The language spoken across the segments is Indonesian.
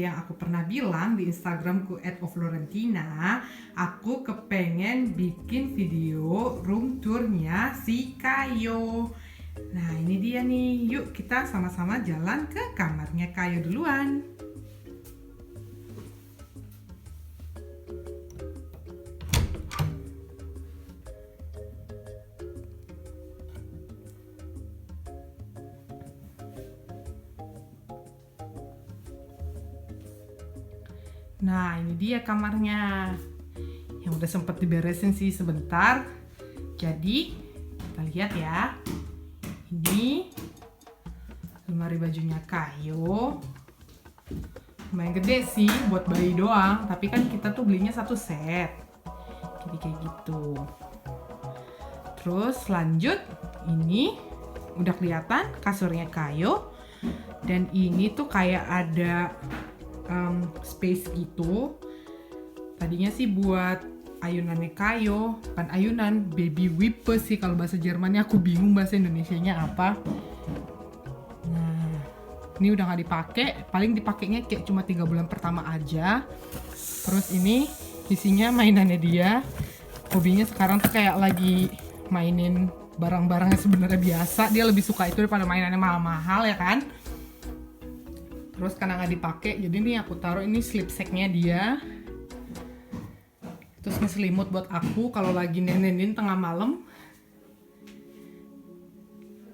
seperti yang aku pernah bilang di Instagramku @oflorentina, aku kepengen bikin video room tournya si Kayo. Nah ini dia nih, yuk kita sama-sama jalan ke kamarnya Kayo duluan. Nah ini dia kamarnya, yang udah sempet diberesin sih sebentar. Jadi kita lihat ya, ini lemari bajunya Kayo. Lumayan gede sih buat bayi doang, tapi kan kita tuh belinya satu set, jadi kayak gitu. Terus lanjut, ini udah kelihatan kasurnya Kayo, dan ini tuh kayak ada space gitu. Tadinya sih buat ayunannya Kayo, bukan ayunan, baby wipe sih kalau bahasa Jermannya, aku bingung bahasa Indonesianya apa. Nah ini udah nggak dipakai, paling dipakainya kayak cuma 3 bulan pertama aja. Terus ini isinya mainannya dia. Hobinya sekarang tuh kayak lagi mainin barang-barangnya sebenarnya biasa, dia lebih suka itu daripada mainannya mahal-mahal ya kan. Terus karena nggak dipakai, jadi nih aku taruh ini sleep sacknya dia. Terus ini selimut buat aku kalau lagi nenenin tengah malam.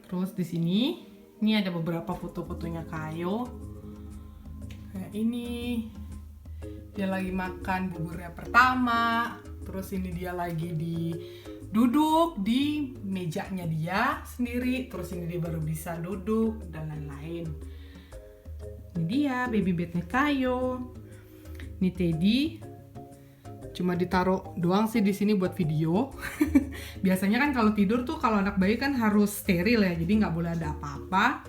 Terus di sini ada beberapa foto-fotonya Kayo. Kayak ini, dia lagi makan buburnya pertama. Terus ini dia lagi duduk di mejanya dia sendiri. Terus ini dia baru bisa duduk dan lain-lain. Ini dia baby bednya Kayo. Ini Teddy, cuma ditaruh doang sih di sini buat video. Biasanya kan kalau tidur tuh kalau anak bayi kan harus steril ya, jadi nggak boleh ada apa-apa.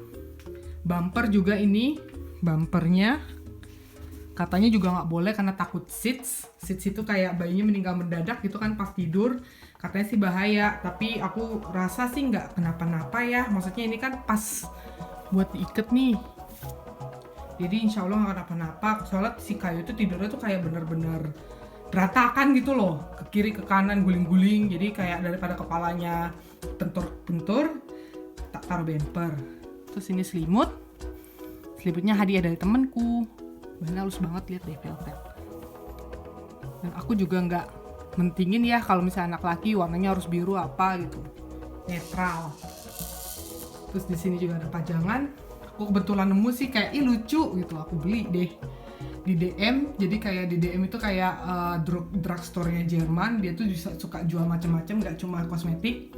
Bumper juga ini, bumpernya katanya juga nggak boleh karena takut seeds itu kayak bayinya meninggal mendadak gitu kan pas tidur. Katanya sih bahaya, tapi aku rasa sih nggak kenapa-napa ya. Maksudnya ini kan pas buat diikat nih. Jadi insya Allah nggak kenapa-napa. Soalnya si Kayo itu tidurnya tuh kayak bener-bener berantakan gitu loh, ke kiri ke kanan guling-guling. Jadi kayak daripada kepalanya bentur-bentur, tak taruh bumper. Terus ini selimutnya hadiah dari temenku. Bahannya halus banget, lihat deh, velvet. Dan aku juga nggak mentingin ya kalau misalnya anak laki warnanya harus biru apa gitu, netral. Terus di sini juga ada pajangan. Aku kebetulan nemu sih kayak lucu gitu, aku beli deh di DM. Jadi kayak di DM itu kayak drugstore-nya Jerman, dia tuh suka jual macam-macam, nggak cuma kosmetik.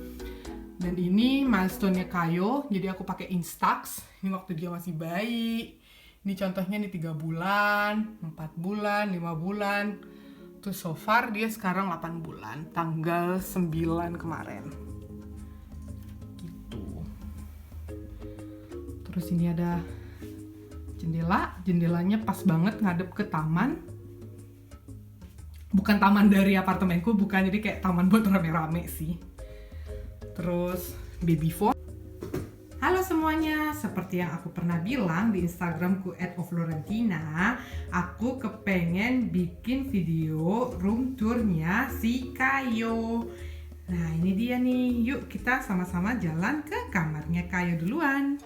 Dan ini milestone-nya Kayo, jadi aku pakai Instax. Ini waktu dia masih bayi. Ini contohnya nih 3 bulan, 4 bulan, 5 bulan. Terus so far dia sekarang 8 bulan, tanggal 9 kemarin. Terus ini ada jendelanya pas banget ngadep ke taman. Bukan taman dari apartemenku, bukan, jadi kayak taman buat rame-rame sih. Terus baby phone. Halo semuanya, seperti yang aku pernah bilang di Instagramku @oflorentina, aku kepengen bikin video room tournya si Kayo. Nah ini dia nih, yuk kita sama-sama jalan ke kamarnya Kayo duluan.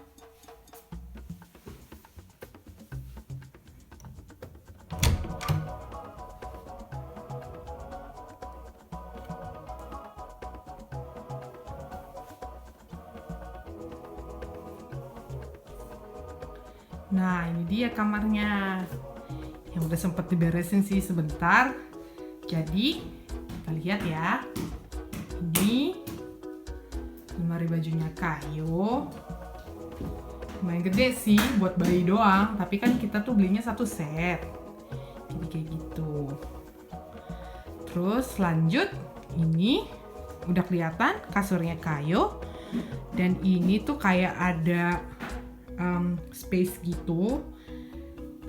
Nah ini dia kamarnya, yang udah sempet diberesin sih sebentar. Jadi kita lihat ya, ini lemari bajunya Kayo. Lumayan gede sih buat bayi doang, tapi kan kita tuh belinya satu set, jadi kayak gitu. Terus lanjut, ini udah kelihatan kasurnya Kayo, dan ini tuh kayak ada space gitu.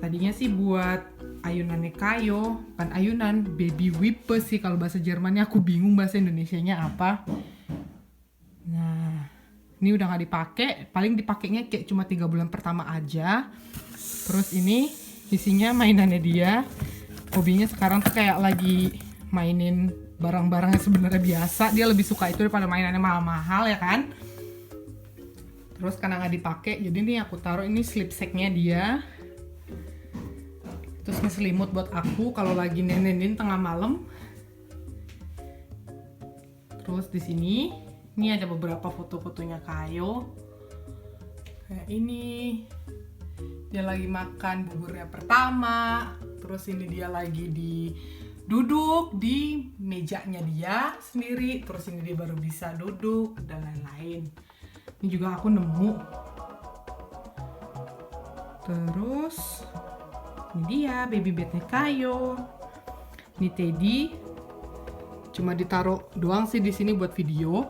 Tadinya sih buat ayunannya Kayo, bukan ayunan, baby wipe sih kalau bahasa Jermannya, aku bingung bahasa Indonesianya apa. Nah ini udah nggak dipakai, paling dipakainya kayak cuma 3 bulan pertama aja. Terus ini Isinya mainannya dia. Hobinya sekarang tuh kayak lagi mainin barang-barangnya sebenarnya biasa. Dia lebih suka itu daripada mainannya mahal-mahal ya kan. Terus karena nggak dipakai, jadi nih aku taruh ini sleep sacknya dia. Terus ini selimut buat aku kalau lagi nenenin tengah malam. Terus di sini ada beberapa foto-fotonya Kayo. Kayak ini dia lagi makan buburnya pertama. Terus ini dia lagi duduk di mejanya dia sendiri. Terus ini dia baru bisa duduk dan lain-lain. Ini juga aku nemu. Terus ini dia baby bednya Kayo. Ini Teddy. Cuma ditaruh doang sih di sini buat video.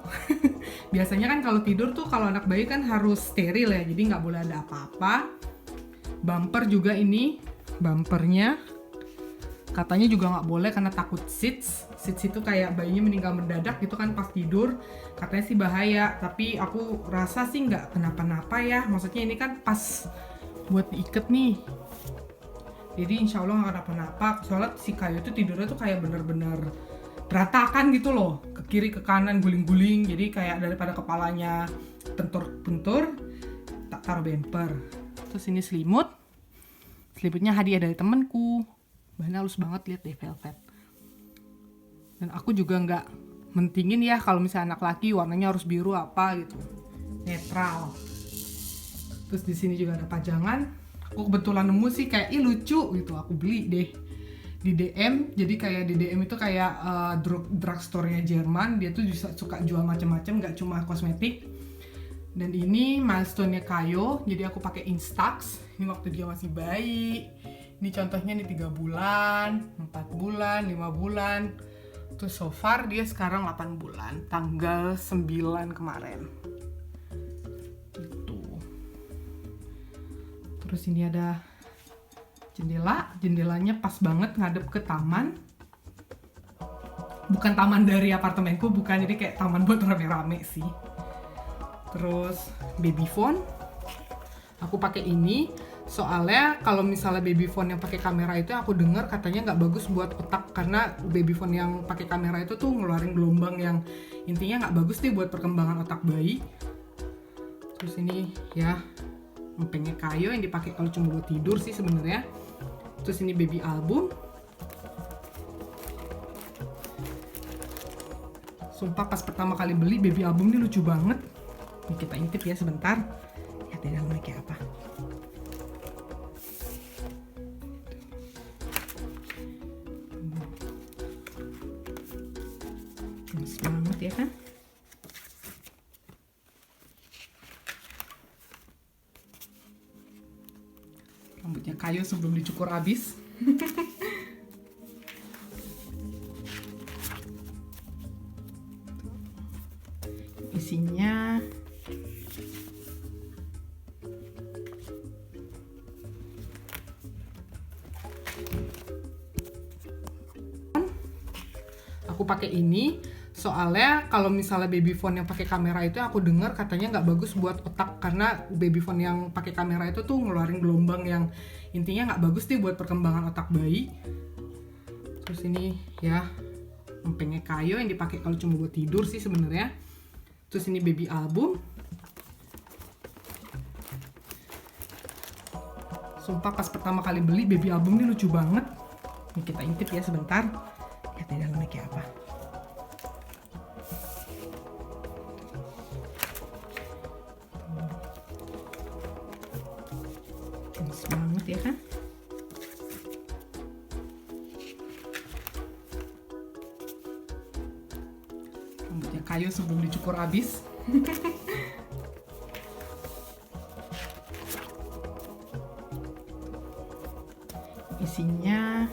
Biasanya kan kalau tidur tuh kalau anak bayi kan harus steril ya, jadi nggak boleh ada apa-apa. Bumper juga ini, bumpernya katanya juga nggak boleh karena takut seats itu kayak bayinya meninggal mendadak gitu kan pas tidur, katanya sih bahaya. Tapi aku rasa sih nggak kenapa-napa ya, maksudnya ini kan pas buat diikat nih, jadi insya Allah nggak kenapa-napa. Soalnya si Kayo tuh tidurnya tuh kayak bener-bener berantakan gitu loh, ke kiri ke kanan guling-guling, jadi kayak daripada kepalanya bentur-bentur tak taruh bumper. Terus ini selimutnya hadiah dari temenku, bahannya halus banget, lihat deh, velvet. Dan aku juga nggak mentingin ya kalau misalnya anak laki warnanya harus biru apa gitu, netral. Terus di sini juga ada pajangan, aku kebetulan nemu sih kayak lucu gitu, aku beli deh di DM. Jadi kayak di DM itu kayak drugstore-nya Jerman, dia tuh suka jual macam-macam, nggak cuma kosmetik. Dan ini milestone-nya Kayo, jadi aku pakai Instax. Ini waktu dia masih bayi. Ini contohnya nih 3 bulan, 4 bulan, 5 bulan. Terus so far dia sekarang 8 bulan, tanggal 9 kemarin. Gitu. Terus ini ada jendelanya pas banget ngadep ke taman. Bukan taman dari apartemenku, bukan, jadi kayak taman buat rame-rame sih. Terus baby phone, aku pakai ini soalnya kalau misalnya baby phone yang pakai kamera itu aku dengar katanya nggak bagus buat otak, karena baby phone yang pakai kamera itu tuh ngeluarin gelombang yang intinya nggak bagus deh buat perkembangan otak bayi. Terus ini ya empengnya Kayo yang dipakai kalau cuma buat tidur sih sebenarnya. Terus ini baby album. Sumpah pas pertama kali beli baby album ini lucu banget. Ini kita intip ya sebentar. Lihat di dalamnya kayak apa. Gemes banget ya kan? Rambutnya Kayo sebelum dicukur habis. Isinya aku pakai ini soalnya kalau misalnya baby phone yang pakai kamera itu aku dengar katanya nggak bagus buat otak, karena baby phone yang pakai kamera itu tuh ngeluarin gelombang yang intinya nggak bagus deh buat perkembangan otak bayi. Terus ini ya empengnya Kayo yang dipakai kalau cuma buat tidur sih sebenarnya. Terus ini baby album. Sumpah pas pertama kali beli baby album ini lucu banget. Ini kita intip ya sebentar. Lihat di dalamnya kayak apa. Gemes banget ya kan? Rambutnya Kayo sebelum dicukur habis. Isinya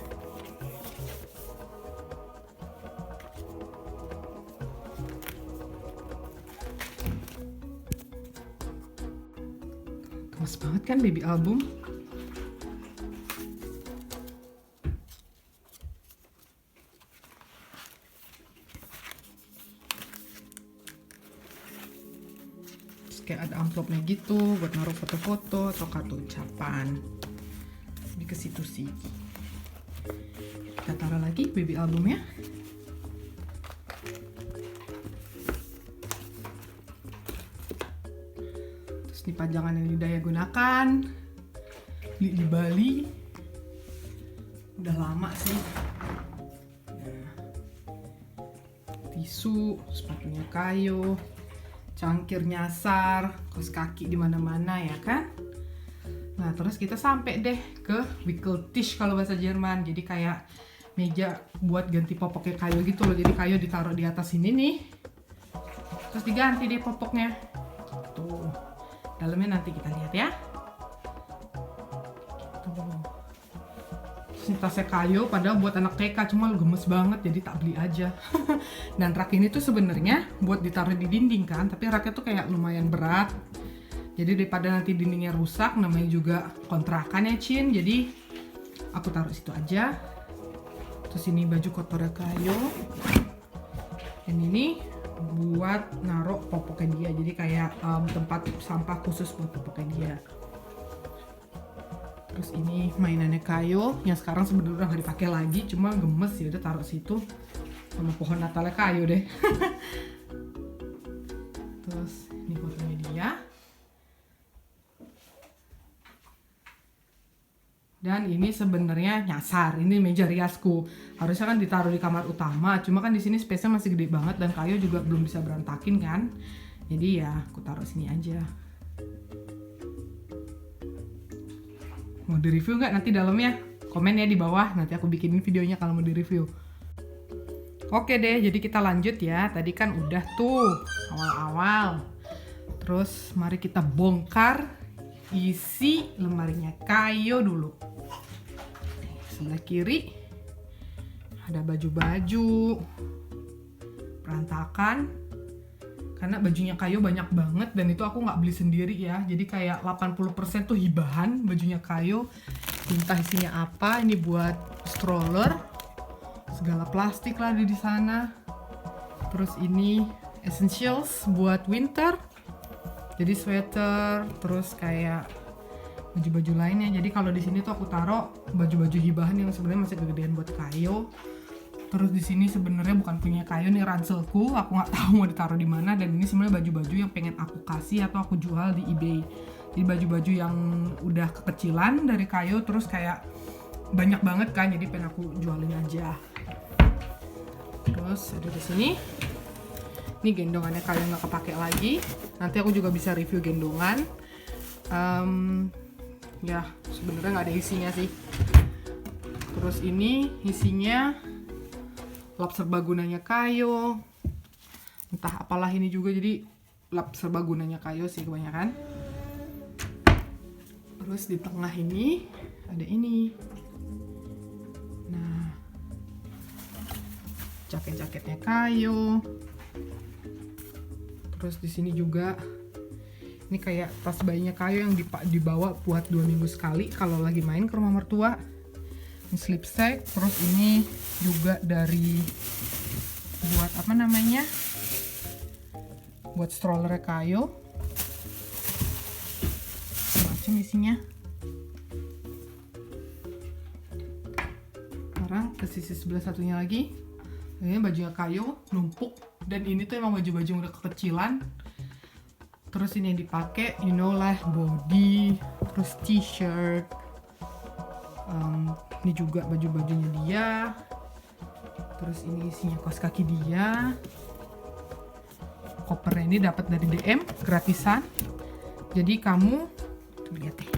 gemes banget kan baby album. Kayak ada amplopnya gitu buat naruh foto-foto atau kartu ucapan. Di situ sih. Kita taruh lagi baby albumnya. Terus ini pajangan yang Daya gunakan beli di Bali, udah lama sih. Nah, tisu, sepatunya kayu, cangkir nyasar, kaos kaki di mana-mana ya kan. Nah terus kita sampai deh ke Wickeltisch kalau bahasa Jerman. Jadi kayak meja buat ganti popoknya kayu gitu loh. Jadi kayu ditaruh di atas sini nih, terus diganti deh popoknya. Tuh, dalamnya nanti kita lihat ya. Tuh. Ini tasnya kayu, padahal buat anak TK, cuma gemes banget jadi tak beli aja. Dan rak ini tuh sebenarnya buat ditaruh di dinding kan, tapi raknya tuh kayak lumayan berat. Jadi daripada nanti dindingnya rusak, namanya juga kontrakan ya Cin, jadi aku taruh situ aja. Terus ini baju kotornya kayu. Dan ini buat naruh popoknya dia, jadi kayak tempat sampah khusus buat popoknya dia. Terus ini mainannya kayu yang sekarang sebenarnya udah nggak dipakai lagi, cuma gemes ya udah taruh situ sama pohon Natalnya kayu deh. Terus ini fotonya dia. Dan ini sebenarnya nyasar, ini meja riasku. Harusnya kan ditaruh di kamar utama, cuma kan di sini space-nya masih gede banget dan kayu juga belum bisa berantakin kan. Jadi ya aku taruh sini aja. Mau di-review nggak nanti dalamnya? Komen ya di bawah, nanti aku bikinin videonya kalau mau di-review. Oke deh, jadi kita lanjut ya. Tadi kan udah tuh awal-awal. Terus mari kita bongkar isi lemarinya kayu dulu. Sebelah kiri ada baju-baju berantakan karena bajunya kayu banyak banget, dan itu aku nggak beli sendiri ya, jadi kayak 80% tuh hibahan bajunya kayu. Entah isinya apa, ini buat stroller, segala plastik lah di sana. Terus ini essentials buat winter, jadi sweater, terus kayak baju-baju lainnya. Jadi kalau di sini tuh aku taruh baju-baju hibahan yang sebenarnya masih kegedean buat kayu. Terus di sini sebenarnya bukan punya kayu nih, ranselku, aku nggak tahu mau ditaruh di mana. Dan ini sebenarnya baju-baju yang pengen aku kasih atau aku jual di eBay. Jadi baju-baju yang udah kekecilan dari kayu, terus kayak banyak banget kan, jadi pengen aku jualin aja. Terus ada di sini. Ini gendongannya kayu nggak kepake lagi. Nanti aku juga bisa review gendongan. Ya sebenarnya nggak ada isinya sih. Terus ini isinya lap serbagunanya kayu, entah apalah ini juga, jadi lap serbagunanya kayu sih kebanyakan. Terus di tengah ini ada ini, nah jaket-jaketnya kayu. Terus di sini juga ini kayak tas bayinya kayu yang dibawa buat 2 minggu sekali kalau lagi main ke rumah mertua. Ini slip sack. Terus ini juga dari buat apa namanya, buat stroller kayu, macam isinya. Sekarang ke sisi sebelah satunya lagi, ini bajunya kayu numpuk, dan ini tuh emang baju-baju yang udah kekecilan. Terus ini yang dipakai, you know lah, body, terus t-shirt. Ini juga baju-bajunya dia. Terus ini isinya kaos kaki dia. Kopernya ini dapat dari DM gratisan. Jadi kamu tuh lihat deh.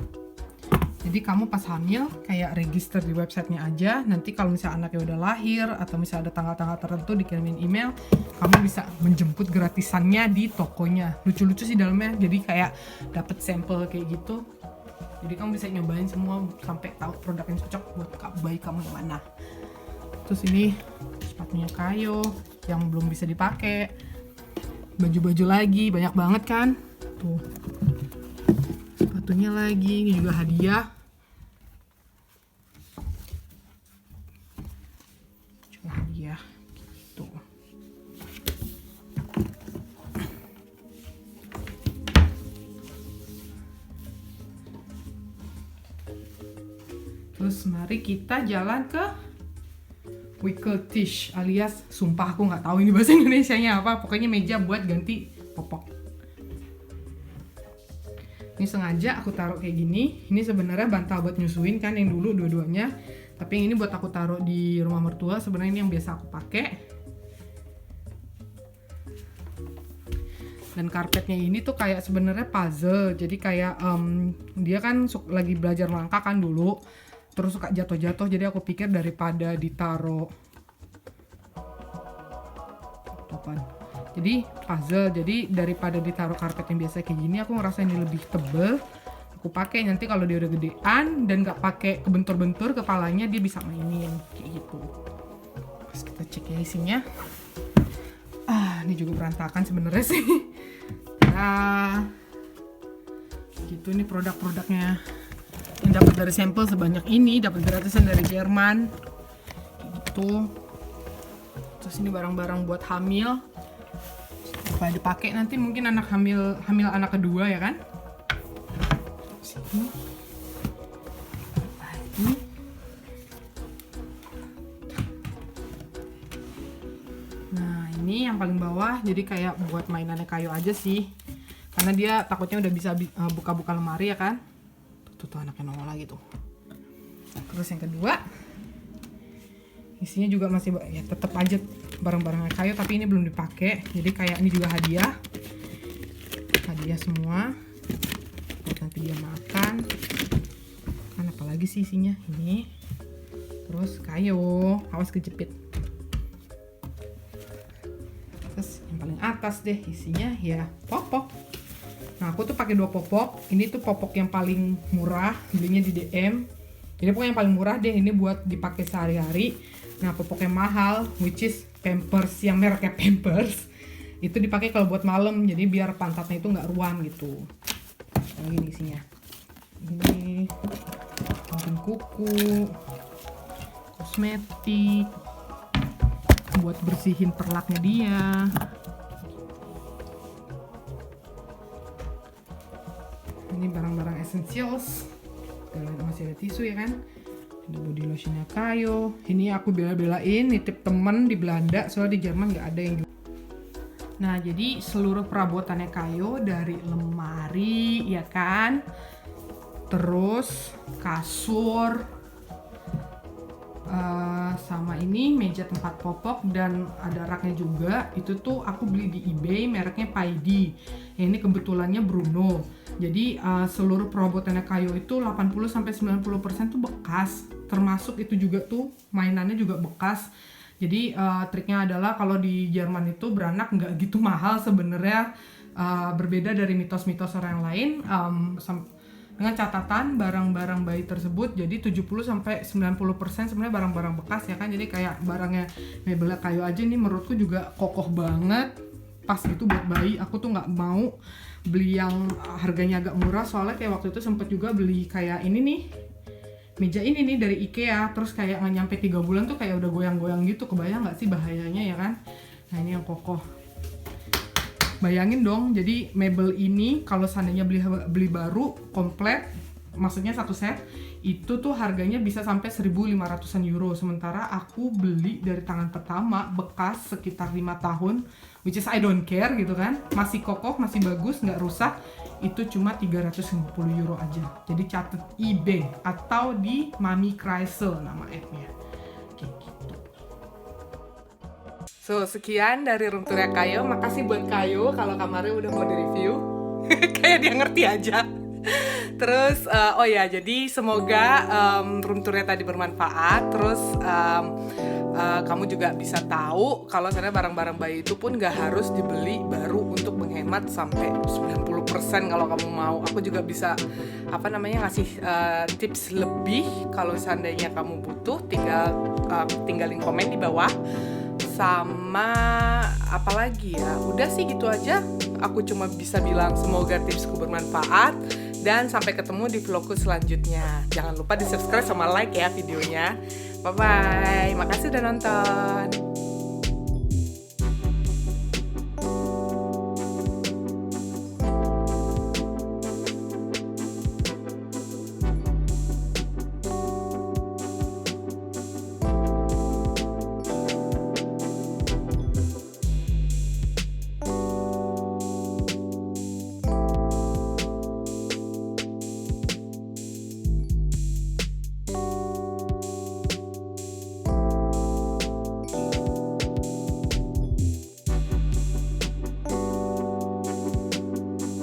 Jadi kamu pas hamil kayak register di websitenya aja. Nanti kalau misalnya anaknya udah lahir atau misalnya ada tanggal-tanggal tertentu dikirimin email, kamu bisa menjemput gratisannya di tokonya. Lucu-lucu sih dalamnya. Jadi kayak dapat sampel kayak gitu. Jadi kamu bisa nyobain semua sampai tahu produk yang cocok buat bayi kamu yang mana. Terus ini sepatunya kayu yang belum bisa dipakai. Baju-baju lagi banyak banget kan. Tuh. Sepatunya lagi, ini juga hadiah. Juga hadiah gitu. Terus mari kita jalan ke wickeltisch, alias sumpah aku nggak tahu ini bahasa Indonesianya apa, pokoknya meja buat ganti popok. Ini sengaja aku taruh kayak gini. Ini sebenarnya bantal buat nyusuin kan yang dulu dua-duanya, tapi yang ini buat aku taruh di rumah mertua. Sebenarnya ini yang biasa aku pakai. Dan karpetnya ini tuh kayak sebenarnya puzzle, jadi kayak dia kan lagi belajar melangkah kan dulu, terus suka jatuh-jatuh, jadi aku pikir daripada ditaruh topan, jadi puzzle, jadi daripada ditaruh karpet yang biasa kayak gini, aku ngerasa ini lebih tebel, aku pakai nanti kalau dia udah gedean dan nggak pakai kebentur-bentur kepalanya, dia bisa mainin kayak gitu. Terus kita cek ya isinya. Ini juga berantakan sebenarnya sih. Nah, gitu nih produk-produknya. Yang dapat dari sampel sebanyak ini, dapat gratisan dari Jerman. Gitu. Terus ini barang-barang buat hamil. Supaya dipakai nanti mungkin anak hamil anak kedua ya kan? Sini. Lagi. Ini yang paling bawah, jadi kayak buat mainannya kayu aja sih, karena dia takutnya udah bisa buka-buka lemari ya kan. Tuh anaknya nongol lagi tuh. Terus yang kedua, isinya juga masih ya tetap aja barang-barang kayu, tapi ini belum dipakai, jadi kayak ini juga hadiah semua buat nanti dia makan. Kan apalagi sih isinya ini, terus kayu, awas kejepit. Yang paling atas deh isinya ya popok. Nah aku tuh pakai 2 popok. Ini tuh popok yang paling murah, belinya di DM. Jadi pokoknya yang paling murah deh, ini buat dipakai sehari-hari. Nah popok yang mahal, which is Pampers, yang mereknya Pampers, itu dipakai kalau buat malam, jadi biar pantatnya itu nggak ruam gitu. Lagi nih isinya. Ini mungkin kuku, kosmetik, buat bersihin perlaknya dia. Ini barang-barang essentials. Masih ada tisu ya kan. Ada body lotionnya kayu. Ini aku bela-belain nitip temen di Belanda, soalnya di Jerman nggak ada yang jual. Nah jadi seluruh perabotannya kayu, dari lemari ya kan, terus kasur, sama ini meja tempat popok, dan ada raknya juga. Itu tuh aku beli di eBay, mereknya Paidi. Ini kebetulannya Bruno. Jadi seluruh perabotannya kayu itu 80-90% tuh bekas, termasuk itu juga tuh mainannya juga bekas. Jadi triknya adalah kalau di Jerman itu beranak nggak gitu mahal sebenarnya, berbeda dari mitos-mitos orang lain. Dengan catatan barang-barang bayi tersebut jadi 70-90% sebenarnya barang-barang bekas ya kan. Jadi kayak barangnya mebelnya kayu aja nih menurutku juga kokoh banget, pas gitu buat bayi. Aku tuh nggak mau beli yang harganya agak murah, soalnya kayak waktu itu sempet juga beli kayak ini nih, meja ini nih dari IKEA, terus kayak nggak nyampe 3 bulan tuh kayak udah goyang-goyang gitu. Kebayang nggak sih bahayanya ya kan. Nah ini yang kokoh. Bayangin dong, jadi mebel ini kalau seandainya beli baru komplit, maksudnya satu set, itu tuh harganya bisa sampai 1.500-an euro. Sementara aku beli dari tangan pertama bekas sekitar 5 tahun, which is I don't care gitu kan, masih kokoh, masih bagus, nggak rusak, itu cuma 350 euro aja. Jadi catat eBay atau di Mami Kreisel nama app-nya. Kayak gitu. So, sekian dari room tour-nya Kayo. Makasih buat Kayo kalau kamarnya udah mau di-review. Kayak dia ngerti aja. Terus, oh ya, jadi semoga room tour-nya tadi bermanfaat. Terus, kamu juga bisa tahu kalau sebenarnya barang-barang bayi itu pun gak harus dibeli baru untuk menghemat sampai 90% kalau kamu mau. Aku juga bisa, ngasih tips lebih kalau seandainya kamu butuh. Tinggalin komen di bawah. Sama apalagi ya, udah sih gitu aja. Aku cuma bisa bilang semoga tipsku bermanfaat, dan sampai ketemu di vlogku selanjutnya. Jangan lupa di subscribe sama like ya videonya. Bye bye, makasih udah nonton.